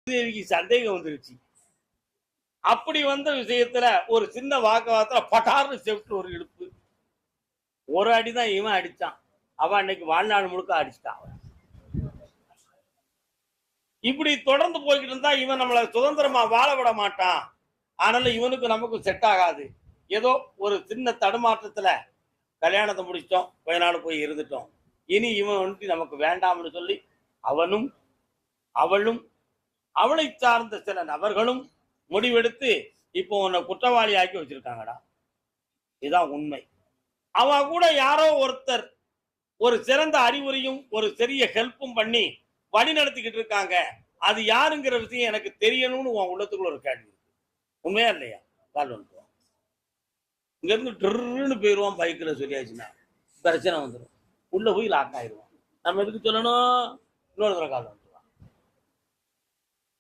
தேவிக்கு சந்தேகம் வந்துருச்சு. அப்படி வந்த விஷயத்துல ஒரு சின்ன வாக்குவாதத்துல பட்டார்னு செவிட்டு ஒரு இழுப்பு. ஒரு அடிதான் இவன் அடிச்சான். அவன் அன்னைக்கு வாழ்நாள் முழுக்க அடிச்சிட்டான். இப்படி தொடர்ந்து போய்கிட்டு இருந்தா இவன் நம்மளை சுதந்திரமா வாழ விட மாட்டான். ஆனாலும் இவனுக்கு நமக்கு செட் ஆகாது. ஏதோ ஒரு சின்ன தடுமாற்றத்துல கல்யாணத்தை முடிச்சிட்டோம், கொஞ்ச நாள் போய் இருந்துட்டோம். இனி இவன் வந்து நமக்கு வேண்டாம்னு சொல்லி அவனும் அவளும் அவளை சார்ந்த சில நபர்களும் முடிவெடுத்து இப்போ உன்னை குற்றவாளி ஆக்கி வச்சிருக்காங்கடா. இதுதான் உண்மை. அவ கூட யாரோ ஒருத்தர் ஒரு சிறந்த அறிவுரையும் ஒரு சிறிய ஹெல்ப்பும் பண்ணி வழி நடத்திக்கிட்டு இருக்காங்க. அது யாருங்கிற விஷயம் எனக்கு தெரியணும்னு உன் உள்ளத்துக்குள்ள ஒரு கேள்வி இருக்கு. உண்மையா இல்லையா? கால் வந்துடும். இங்க இருந்து ட்ருன்னு போயிடுவான். பைக்ல சொல்லியாச்சுன்னா பிரச்சனை வந்துடும். உள்ள போய் லாக் ஆயிடுவான். நம்ம எதுக்கு சொல்லணும்? இன்னொரு தடவை கால்